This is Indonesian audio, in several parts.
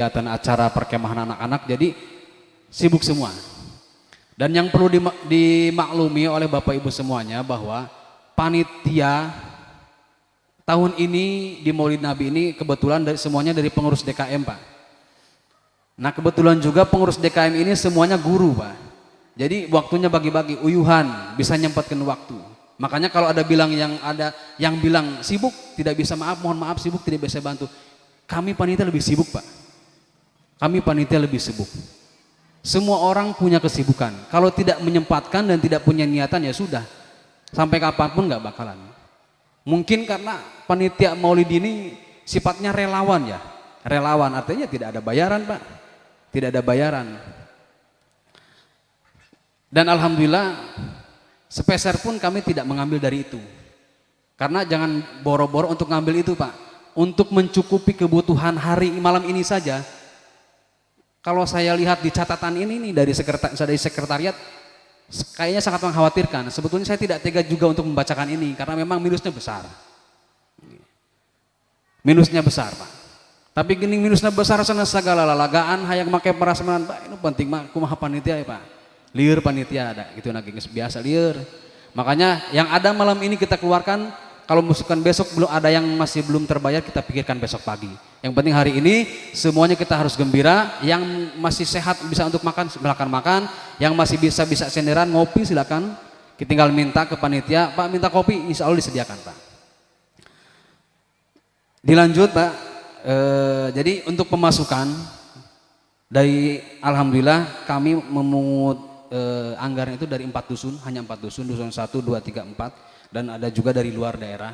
kegiatan acara perkemahan anak-anak, jadi sibuk semua. Dan yang perlu dimaklumi oleh Bapak Ibu semuanya bahwa panitia tahun ini di Maulid Nabi ini kebetulan semuanya dari pengurus DKM, Pak. Nah, kebetulan juga pengurus DKM ini semuanya guru, Pak. Jadi waktunya bagi-bagi, uyuhan, bisa nyempatkan waktu. Makanya kalau ada yang bilang sibuk, tidak bisa, mohon maaf sibuk tidak bisa bantu. Kami panitia lebih sibuk, Pak. Kami panitia lebih sibuk. Semua orang punya kesibukan. Kalau tidak menyempatkan dan tidak punya niatan ya sudah. Sampai kapanpun nggak bakalan. Mungkin karena panitia Maulid ini sifatnya relawan ya. Relawan artinya tidak ada bayaran, Pak. Tidak ada bayaran. Dan alhamdulillah sepeser pun kami tidak mengambil dari itu. Karena jangan boro-boro untuk ngambil itu, Pak. Untuk mencukupi kebutuhan hari malam ini saja. Kalau saya lihat di catatan ini nih dari sekretariat, kayaknya sangat mengkhawatirkan. Sebetulnya saya tidak tega juga untuk membacakan ini karena memang minusnya besar. Minusnya besar, Pak. Tapi gini minusnya besar sana segala lalagaan hayang make perasaan, Pak. Ini penting mah kumaha panitia ya, Pak. Lieur panitia ada gitu nagih biasa lieur. Makanya yang ada malam ini kita keluarkan, kalau misalkan besok masih belum terbayar kita pikirkan besok pagi. Yang penting hari ini semuanya kita harus gembira. Yang masih sehat bisa untuk makan silakan makan. Yang masih bisa senderan ngopi silakan. Kita tinggal minta ke panitia, Pak minta kopi, insya Allah disediakan, Pak. Dilanjut, Pak. Jadi untuk pemasukan dari alhamdulillah kami memungut anggaran itu dari 4 dusun, hanya 4 dusun, dusun 1, 2, 3, 4 dan ada juga dari luar daerah.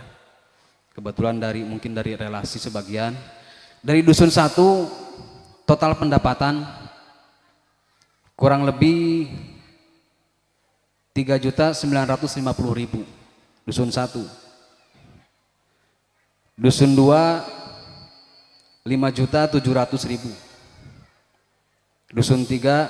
Kebetulan mungkin dari relasi sebagian. Dari dusun 1 total pendapatan kurang lebih 3.950.000 dusun 1. Dusun 2 5.700.000. Dusun 3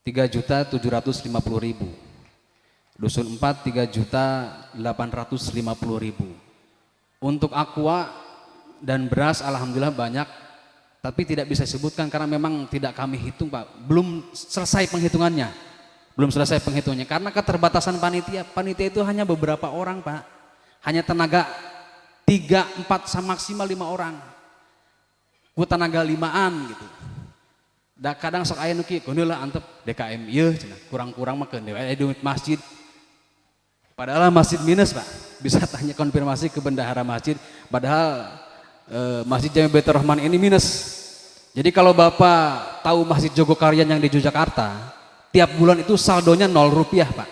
3.750.000. Dusun 4 3.850.000. Untuk aqua dan beras alhamdulillah banyak, tapi tidak bisa disebutkan karena memang tidak kami hitung, Pak. Belum selesai penghitungannya. Karena keterbatasan panitia. Panitia itu hanya beberapa orang, Pak. Hanya tenaga 3, 4 maksimal 5 orang. Ku tenaga 5-an gitu. Da kadang sok aya nu kieu lah antep DKM ieu cenah. Kurang-kurang mah keun duit masjid. Padahal masjid minus, Pak. Bisa tanya konfirmasi ke bendahara masjid. Padahal Masjid Jami Baitur Rahman ini minus. Jadi kalau Bapak tahu Masjid Jogokarian yang di Yogyakarta, tiap bulan itu saldonya 0 rupiah, Pak.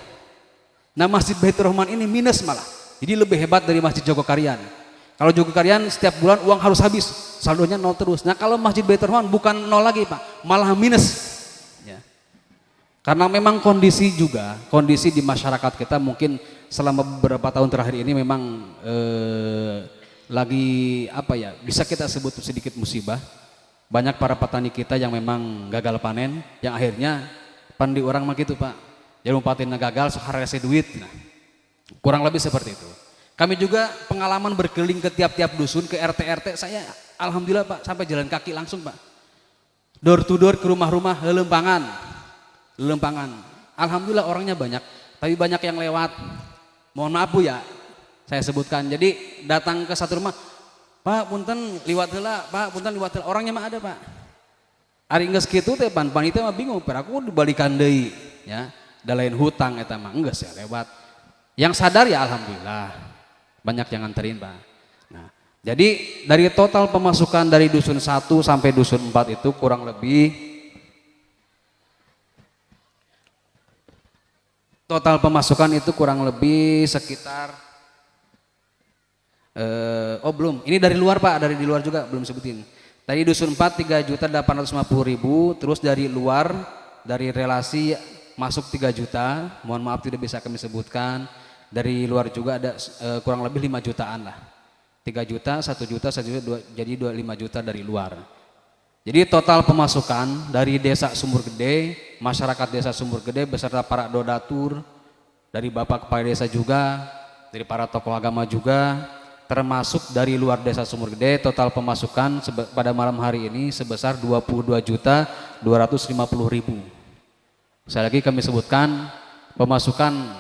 Nah Masjid Baitur Rahman ini minus malah. Jadi lebih hebat dari Masjid Jogokarian. Kalau Jogokarian setiap bulan uang harus habis, saldonya 0 terus. Nah kalau Masjid Baitur Rahman bukan 0 lagi, Pak, malah minus. Ya. Karena memang kondisi di masyarakat kita mungkin selama beberapa tahun terakhir ini memang lagi bisa kita sebut sedikit musibah. Banyak para petani kita yang memang gagal panen, yang akhirnya pandi orang mah gitu, Pak. Jadi patenna gagal sok harese duit. Nah, kurang lebih seperti itu. Kami juga pengalaman berkeliling ke tiap-tiap dusun, ke RT-RT, saya alhamdulillah, Pak, sampai jalan kaki langsung, Pak. Door to door ke rumah-rumah, lelempangan. Alhamdulillah orangnya banyak, tapi banyak yang lewat. Mohon maaf Bu ya, saya sebutkan. Jadi datang ke satu rumah, Pak punten liwat heula, Pak punten liwat heula. Orangnya mah ada, Pak. Ari geus kitu teh panitia mah bingung, aku dibalikan deui ya. Da lain hutang eta mah geus ya lewat. Yang sadar ya alhamdulillah. Banyak yang nganterin, Pak. Nah, jadi dari total pemasukan dari dusun 1 sampai dusun 4 itu kurang lebih total pemasukan itu kurang lebih sekitar belum. Ini dari luar, Pak, dari di luar juga belum sebutin. Tadi dusun 4 3.850.000, terus dari luar dari relasi masuk 3 juta. Mohon maaf tidak bisa kami sebutkan. Dari luar juga ada kurang lebih 5 jutaan lah. 3 juta, 1 juta, 1 juta, jadi 5 juta dari luar. Jadi total pemasukan dari desa Sumur Gede, masyarakat desa Sumur Gede beserta para donatur, dari Bapak Kepala Desa juga, dari para tokoh agama juga, termasuk dari luar desa Sumur Gede, total pemasukan pada malam hari ini sebesar 22.250.000. Sekali lagi kami sebutkan pemasukan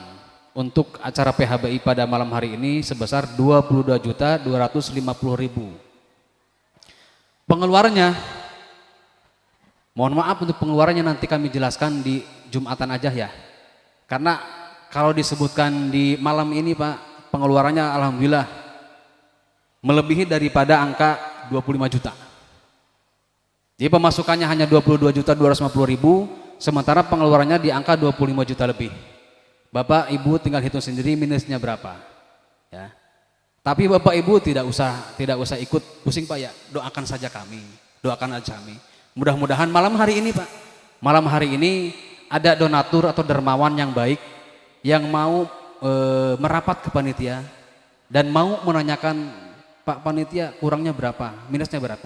untuk acara PHBI pada malam hari ini sebesar 22.250.000. Pengeluarannya, mohon maaf untuk pengeluarannya nanti kami jelaskan di Jumatan aja ya. Karena kalau disebutkan di malam ini Pak, pengeluarannya alhamdulillah melebihi daripada angka 25 juta. Jadi pemasukannya hanya 22.250.000, sementara pengeluarannya di angka 25 juta lebih. Bapak Ibu tinggal hitung sendiri minusnya berapa. Ya. Tapi Bapak Ibu tidak usah ikut pusing Pak ya. Doakan saja kami, doakan aja kami. Mudah-mudahan malam hari ini Pak, malam hari ini ada donatur atau dermawan yang baik yang mau merapat ke panitia dan mau menanyakan, Pak panitia kurangnya berapa, minusnya berapa.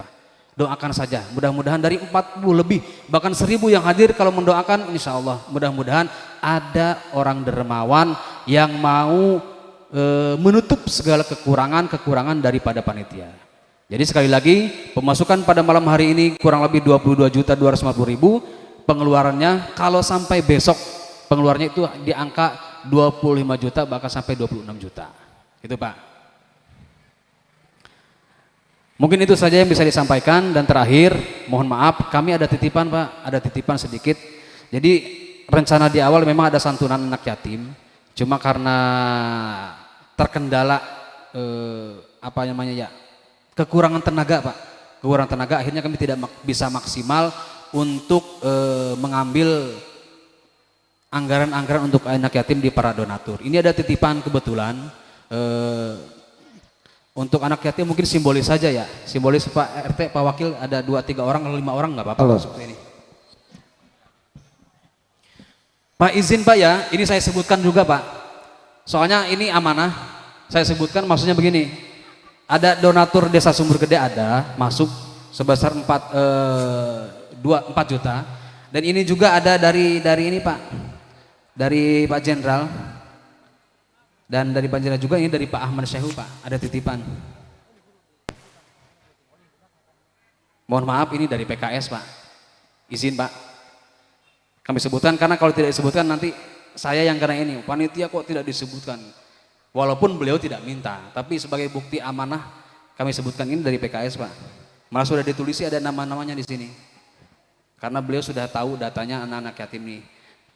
Doakan saja, mudah-mudahan dari 40 lebih bahkan 1000 yang hadir kalau mendoakan, insya Allah mudah-mudahan ada orang dermawan yang mau menutup segala kekurangan daripada panitia. Jadi sekali lagi pemasukan pada malam hari ini kurang lebih 22.250.000. Pengeluarannya kalau sampai besok pengeluarannya itu di angka 25 juta bahkan sampai 26 juta. Itu Pak. Mungkin itu saja yang bisa disampaikan, dan terakhir mohon maaf kami ada titipan Pak, ada titipan sedikit. Jadi rencana di awal memang ada santunan anak yatim, cuma karena terkendala apa namanya ya, kekurangan tenaga Pak, kekurangan tenaga akhirnya kami tidak bisa maksimal untuk mengambil anggaran-anggaran untuk anak yatim di para donatur. Ini ada titipan kebetulan untuk anak yatim, mungkin simbolis saja ya, simbolis Pak RT, Pak Wakil, ada 2-3 orang atau 5 orang nggak apa-apa seperti ini. Pak izin Pak ya, ini saya sebutkan juga Pak, soalnya ini amanah, saya sebutkan maksudnya begini, ada donatur desa Sumur Gede ada masuk sebesar 4 juta, dan ini juga ada dari ini Pak, dari Pak Jenderal, dan dari Pak Jenderal juga ini dari Pak Ahmad Syekhu Pak, ada titipan. Mohon maaf ini dari PKS Pak, izin Pak kami sebutkan, karena kalau tidak disebutkan nanti saya yang kena ini, panitia kok tidak disebutkan, walaupun beliau tidak minta, tapi sebagai bukti amanah kami sebutkan ini dari PKS Pak, malah sudah ditulis ada nama-namanya di sini. Karena beliau sudah tahu datanya anak-anak yatim nih.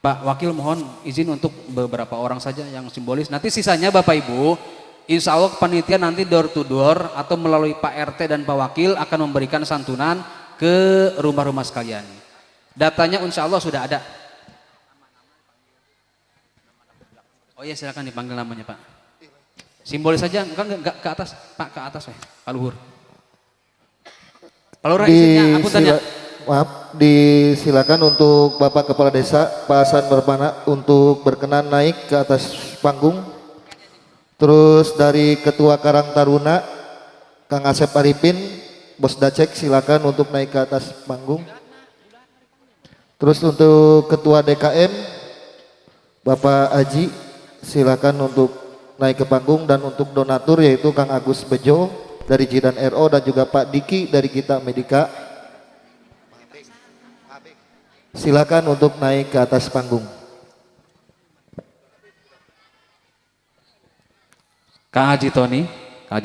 Pak Wakil mohon izin untuk beberapa orang saja yang simbolis. Nanti sisanya Bapak Ibu, insya Allah panitia nanti door to door atau melalui Pak RT dan Pak Wakil akan memberikan santunan ke rumah-rumah sekalian. Datanya insya Allah sudah ada. Oh iya silakan dipanggil namanya Pak. Simbolis saja, enggak ke atas Pak, ke atas Pak Luhur. Pak Lurah izinnya aku tanya. Maaf, disilakan untuk Bapak Kepala Desa Pak Hasan Bermana untuk berkenan naik ke atas panggung. Terus dari Ketua Karang Taruna Kang Asep Arifin, Bos Dacek, silakan untuk naik ke atas panggung. Terus untuk Ketua DKM Bapak Aji, silakan untuk naik ke panggung, dan untuk donatur yaitu Kang Agus Bejo dari Jidan RO dan juga Pak Diki dari Kita Medika. Silakan untuk naik ke atas panggung. Kang Haji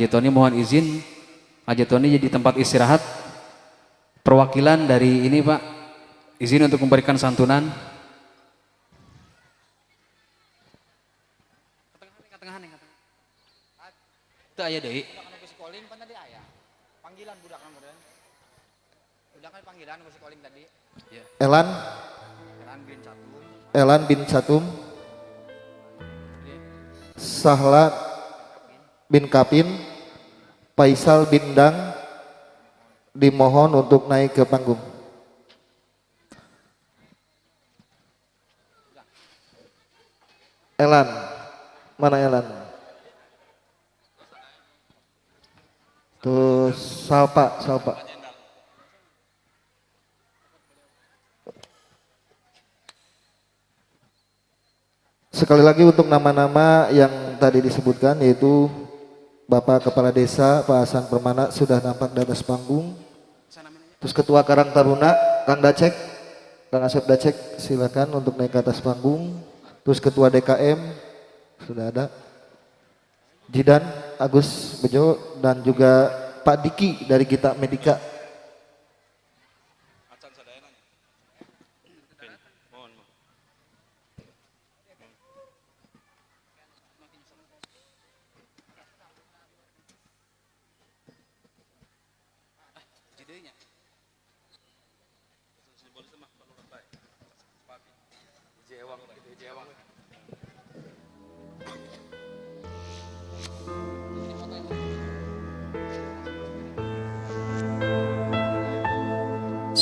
Tony mohon izin, Haji Tony jadi tempat istirahat. Perwakilan dari ini Pak, izin untuk memberikan santunan. Itu aya deui. Panggilan budak panggilan ku calling tadi. Elan bin Catum, Sahla bin Kapin, Faisal bin Dang dimohon untuk naik ke panggung. Elan, mana Elan? Terus Salpa. Sekali lagi untuk nama-nama yang tadi disebutkan yaitu Bapak Kepala Desa Pak Hasan Permana sudah nampak di atas panggung. Terus Ketua Karang Taruna Kang Dacek, Kang Asep Dacek silakan untuk naik ke atas panggung. Terus Ketua DKM sudah ada. Jidan Agus Bejo dan juga Pak Diki dari Gita Medika.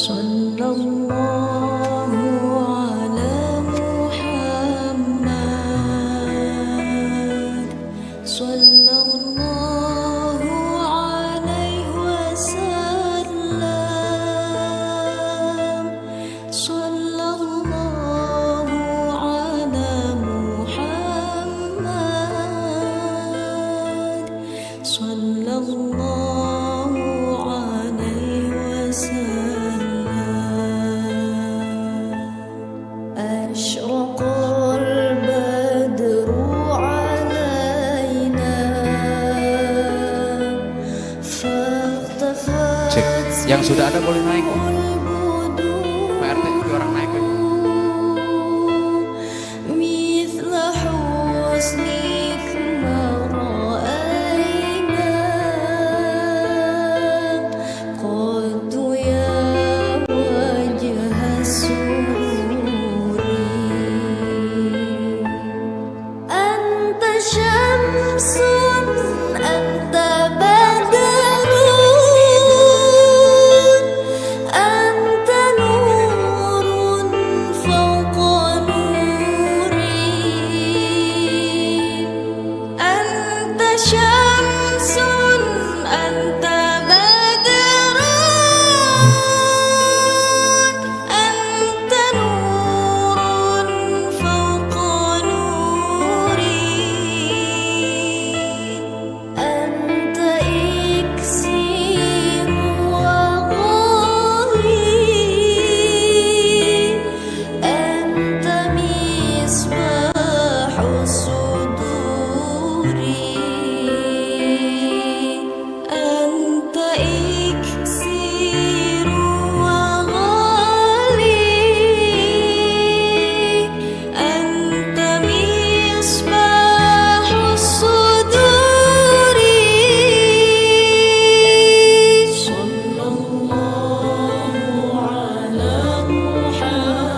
Sallallahu ala Muhammad, sallallahu alaihi wasallam, sallallahu ala Muhammad, sallallahu alaihi wasallam. أشرق البدر علينا فاختفت Cek. Yang sudah ada boleh naik kok. البدور Pak RT juga orang naik kok. مثل حسنك ما رأينا قد يا وجه السرور أنت شمس أنت بدر أنت نور فوق نوري أنت شمس أنت بدر أنت نور فوق نوري أنت إكسير وغالي أنت مصباح الصدور أنت إكسير وغالي أنت مصباح الصدور صلى الله على محمد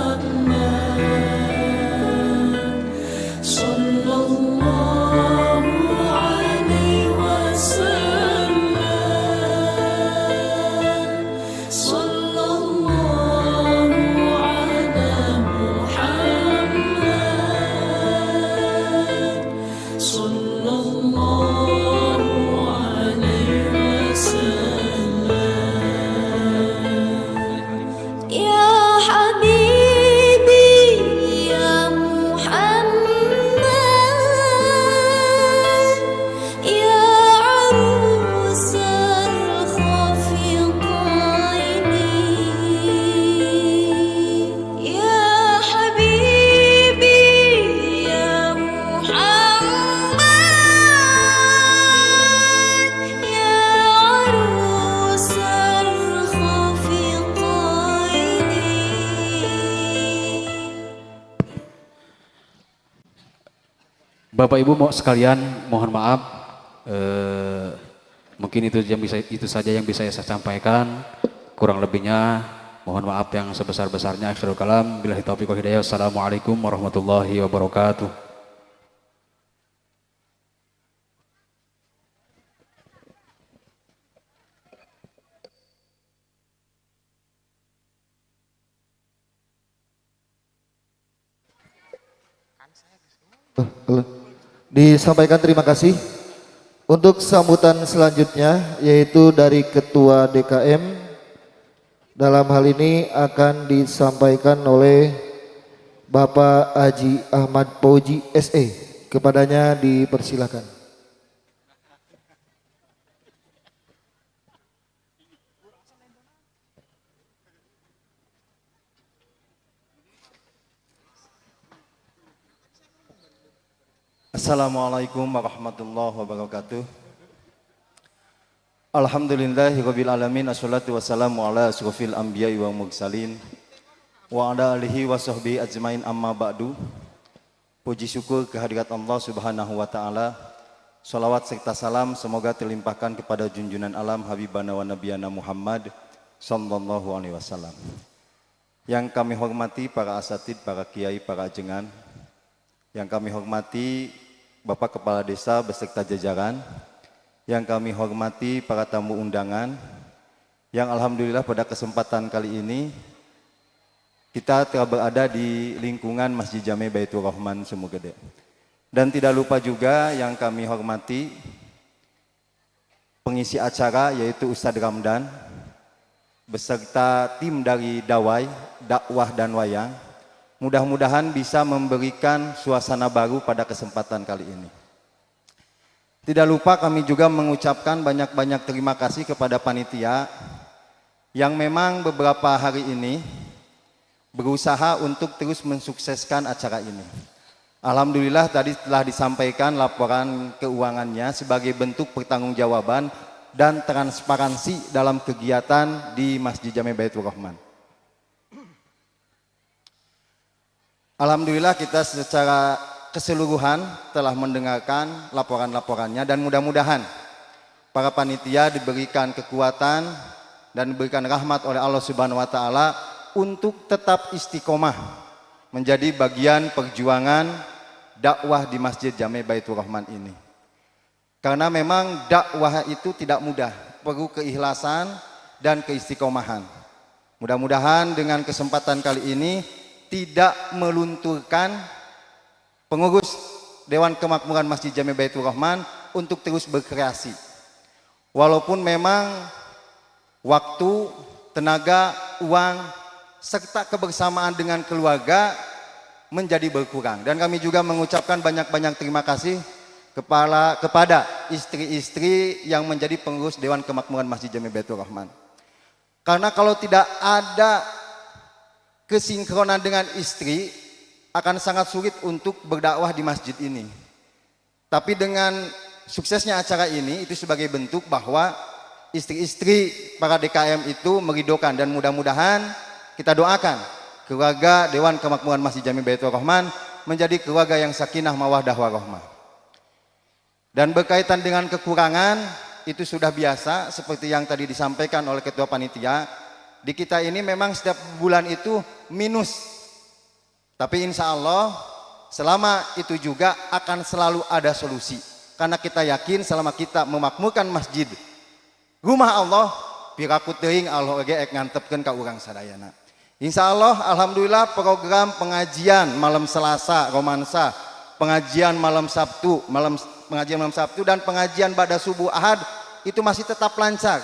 صلى الله عليه وسلم صلى الله على محمد صلى الله عليه وسلم يا حبيبي يا محمد يا عروس الخفقين يا حبيبي يا محمد يا عروس الخفقين Bapak Ibu mau sekalian, mohon maaf, mungkin itu saja yang bisa saya sampaikan. Kurang lebihnya mohon maaf yang sebesar-besarnya. Akhirul kalam, billahi taufiq wal hidayah. Assalamualaikum warahmatullahi wabarakatuh. Halo. Disampaikan terima kasih. Untuk sambutan selanjutnya yaitu dari Ketua DKM, dalam hal ini akan disampaikan oleh Bapak Haji Ahmad Fauji SE. Kepadanya dipersilakan. Assalamualaikum warahmatullahi wabarakatuh. Alhamdulillahirabbil alamin, assalatu wassalamu ala asyrofil anbiya'i wa mursalin wa ala alihi wa sahbihi ajmain, amma ba'du. Puji syukur kehadirat Allah Subhanahu wa taala. Salawat serta salam semoga terlimpahkan kepada junjungan alam habibana wa nabiyana Muhammad sallallahu alaihi wasallam. Yang kami hormati para asatid, para kiai, para ajengan. Yang kami hormati Bapak Kepala Desa beserta jajaran. Yang kami hormati para tamu undangan, yang alhamdulillah pada kesempatan kali ini kita telah berada di lingkungan Masjid Jami Baitur Rahman Sumur Gede. Dan tidak lupa juga yang kami hormati pengisi acara yaitu Ustadz Ramdan beserta tim dari Dawai, Dakwah dan Wayang. Mudah-mudahan bisa memberikan suasana baru pada kesempatan kali ini. Tidak lupa kami juga mengucapkan banyak-banyak terima kasih kepada panitia yang memang beberapa hari ini berusaha untuk terus mensukseskan acara ini. Alhamdulillah tadi telah disampaikan laporan keuangannya sebagai bentuk pertanggungjawaban dan transparansi dalam kegiatan di Masjid Jami Baitur Rahman. Alhamdulillah kita secara keseluruhan telah mendengarkan laporan-laporannya dan mudah-mudahan para panitia diberikan kekuatan dan diberikan rahmat oleh Allah Subhanahu wa taala untuk tetap istiqomah menjadi bagian perjuangan dakwah di Masjid Jami Baitur Rahman ini. Karena memang dakwah itu tidak mudah, perlu keikhlasan dan keistiqomahan. Mudah-mudahan dengan kesempatan kali ini tidak melunturkan pengurus Dewan Kemakmuran Masjid Jami Baitur Rahman untuk terus berkreasi. Walaupun memang waktu, tenaga, uang, serta kebersamaan dengan keluarga menjadi berkurang. Dan kami juga mengucapkan banyak-banyak terima kasih kepada istri-istri yang menjadi pengurus Dewan Kemakmuran Masjid Jami Baitur Rahman. Karena kalau tidak ada kesinkronan dengan istri, akan sangat sulit untuk berdakwah di masjid ini. Tapi dengan suksesnya acara ini itu sebagai bentuk bahwa istri-istri para DKM itu meridokan, dan mudah-mudahan kita doakan keluarga Dewan Kemakmuran Masjid Jami Baitur Rahman menjadi keluarga yang sakinah mawaddah warahmah. Dan berkaitan dengan kekurangan itu sudah biasa seperti yang tadi disampaikan oleh ketua panitia. Di kita ini memang setiap bulan itu minus. Tapi insya Allah selama itu juga akan selalu ada solusi. Karena kita yakin selama kita memakmurkan masjid rumah Allah, piraku teuing Allah ge ek ngantepkeun ka urang sadayana. Insya Allah alhamdulillah program pengajian malam Selasa romansa, pengajian malam Sabtu, dan pengajian pada subuh Ahad itu masih tetap lancar.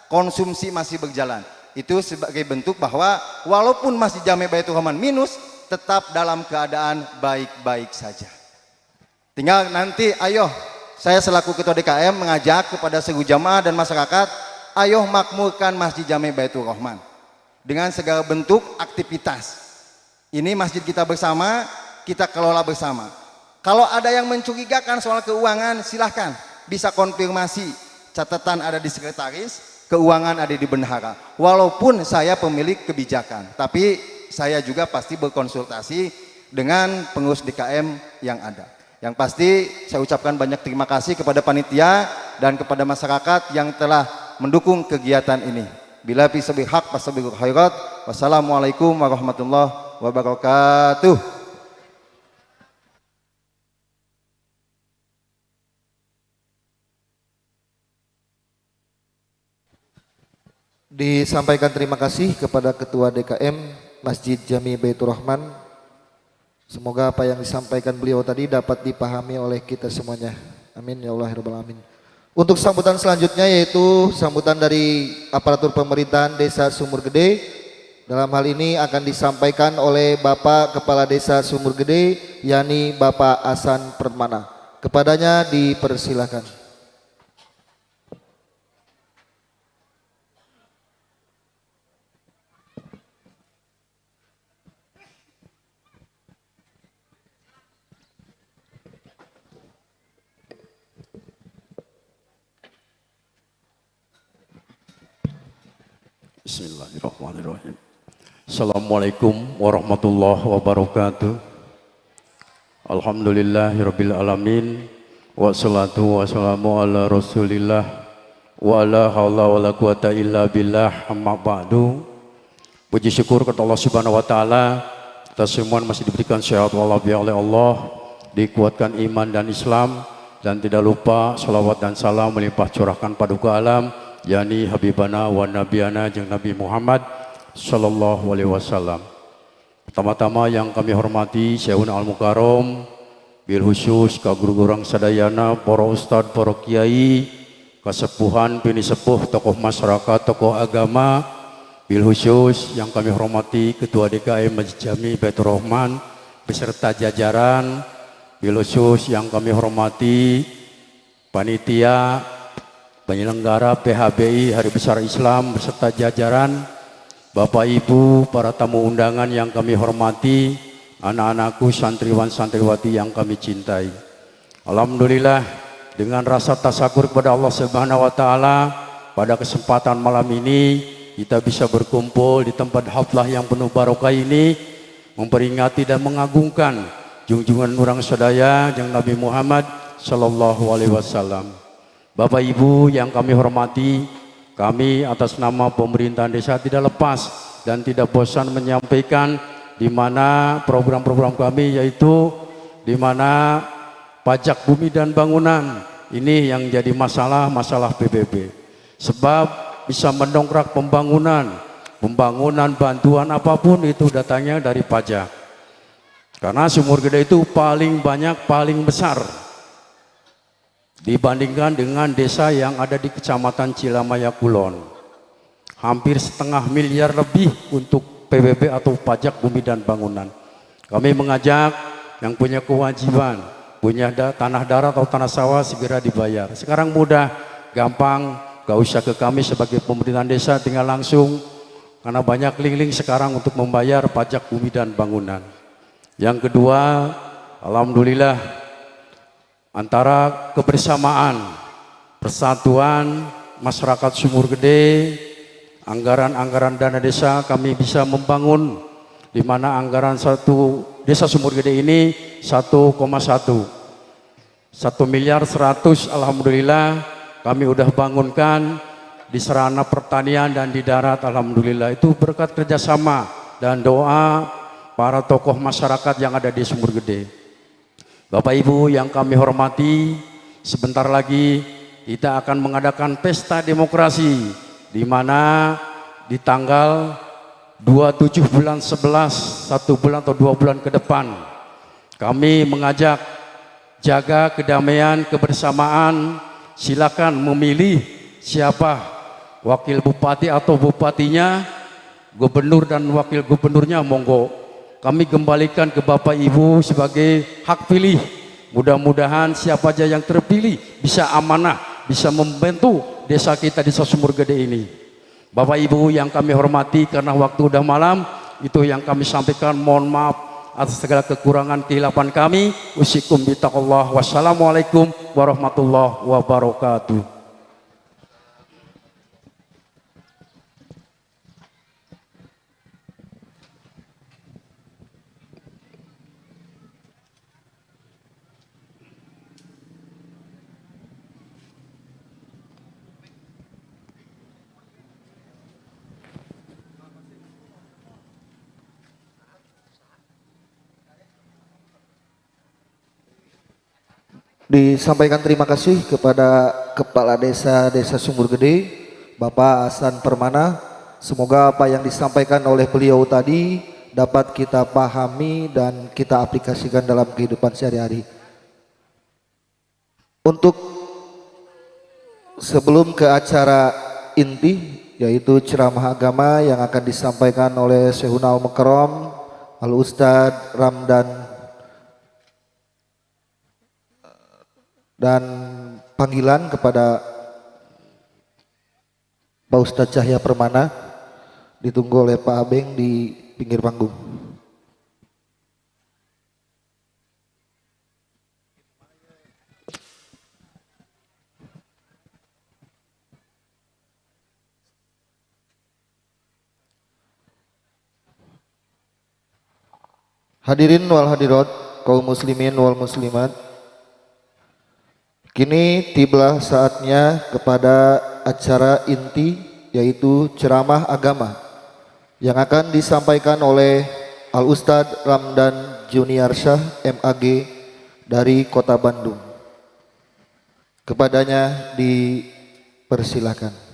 Konsumsi masih berjalan. Itu sebagai bentuk bahwa walaupun Masjid Jami Baitur Rahman minus, tetap dalam keadaan baik-baik saja. Tinggal nanti ayo saya selaku ketua DKM mengajak kepada seluruh jamaah dan masyarakat, ayo makmurkan Masjid Jami Baitur Rahman dengan segala bentuk aktivitas. Ini masjid kita bersama, kita kelola bersama. Kalau ada yang mencurigakan soal keuangan, silahkan bisa konfirmasi. Catatan ada di sekretaris, keuangan ada di bendahara. Walaupun saya pemilik kebijakan, tapi saya juga pasti berkonsultasi dengan pengurus DKM yang ada. Yang pasti saya ucapkan banyak terima kasih kepada panitia dan kepada masyarakat yang telah mendukung kegiatan ini. Bila fi sabil haq fasabiqul khairat. Wassalamualaikum warahmatullahi wabarakatuh. Disampaikan terima kasih kepada Ketua DKM Masjid Jami Baitur Rahman. Semoga apa yang disampaikan beliau tadi dapat dipahami oleh kita semuanya. Amin ya Allah rabbal alamin. Untuk sambutan selanjutnya yaitu sambutan dari aparatur pemerintahan Desa Sumur Gede. Dalam hal ini akan disampaikan oleh Bapak Kepala Desa Sumur Gede, yakni Bapak Hasan Permana. Kepadanya dipersilakan. Bismillahirrahmanirrahim. Assalamualaikum warahmatullahi wabarakatuh. Alhamdulillahirabbil alamin. Wassalatu wassalamu ala Rasulillah wa la haula wala quwata illa billah, amma ba'du. Puji syukur kepada Allah Subhanahu wa taala, kita semua masih diberikan sehat walafiat oleh Allah, dikuatkan iman dan Islam, dan tidak lupa salawat dan salam melimpah curahkan paduka alam yakni habibana wa nabiyana jeung Nabi Muhammad sallallahu alaihi wasallam. Pertama-tama yang kami hormati Syekhuna Al-Mukarram, bil khusus ka guru-guru sadayana, para ustad, para kiai, kasepuhan, pini sepuh, tokoh masyarakat, tokoh agama, bil khusus yang kami hormati Ketua DKM Masjid Jami Baitur Rahman beserta jajaran, bil khusus yang kami hormati panitia penyelenggara PHBI Hari Besar Islam beserta jajaran, Bapak Ibu, para tamu undangan yang kami hormati, anak-anakku, santriwan santriwati yang kami cintai. Alhamdulillah, dengan rasa tasakur kepada Allah Subhanahu wa taala, pada kesempatan malam ini kita bisa berkumpul di tempat haflah yang penuh barokah ini, memperingati dan mengagungkan junjungan orang sadaya yang Nabi Muhammad sallallahu alaihi wasallam. Bapak Ibu yang kami hormati, kami atas nama pemerintahan desa tidak lepas dan tidak bosan menyampaikan di mana program-program kami, yaitu di mana pajak bumi dan bangunan ini yang jadi masalah PBB. Sebab bisa mendongkrak pembangunan bantuan apapun itu datangnya dari pajak. Karena Sumur Gede itu paling banyak, paling besar dibandingkan dengan desa yang ada di Kecamatan Cilamaya Kulon. Hampir 1,5 miliar lebih untuk PBB atau pajak bumi dan bangunan. Kami mengajak yang punya kewajiban, punya tanah darat atau tanah sawah segera dibayar. Sekarang mudah, gampang, gak usah ke kami sebagai pemerintahan desa, tinggal langsung, karena banyak link-link sekarang untuk membayar pajak bumi dan bangunan. Yang kedua, alhamdulillah, antara kebersamaan, persatuan masyarakat Sumur Gede, anggaran-anggaran dana desa kami bisa membangun, di mana anggaran satu desa Sumur Gede ini 1,1 miliar 100, alhamdulillah kami udah bangunkan di sarana pertanian dan di darat. Alhamdulillah itu berkat kerjasama dan doa para tokoh masyarakat yang ada di Sumur Gede. Bapak Ibu yang kami hormati, sebentar lagi kita akan mengadakan pesta demokrasi, di mana di tanggal 27 bulan 11, 1 bulan atau 2 bulan ke depan, kami mengajak jaga kedamaian, kebersamaan. Silakan memilih siapa wakil bupati atau bupatinya, gubernur dan wakil gubernurnya, monggo. Kami kembalikan ke Bapak Ibu sebagai hak pilih. Mudah-mudahan siapa aja yang terpilih bisa amanah, bisa membantu desa kita, desa Sumur Gede ini. Bapak Ibu yang kami hormati, karena waktu udah malam, itu yang kami sampaikan. Mohon maaf atas segala kekurangan kehilapan kami. Usikum bitaqullah. Wassalamualaikum warahmatullahi wabarakatuh. Disampaikan terima kasih kepada Kepala Desa Sumur Gede, Bapak Hasan Permana. Semoga apa yang disampaikan oleh beliau tadi dapat kita pahami dan kita aplikasikan dalam kehidupan sehari-hari. Untuk sebelum ke acara inti, yaitu ceramah agama yang akan disampaikan oleh Syekhuna Al-Mukarram Al-Ustadz Ramdan, dan panggilan kepada Pak Ustadz Cahya Permana ditunggu oleh Pak Abeng di pinggir panggung. Hadirin wal hadirat, kaum muslimin wal muslimat. Kini tibalah saatnya kepada acara inti, yaitu ceramah agama yang akan disampaikan oleh Al-Ustadz Ramdan Juniarsyah MAG dari Kota Bandung. Kepadanya dipersilakan.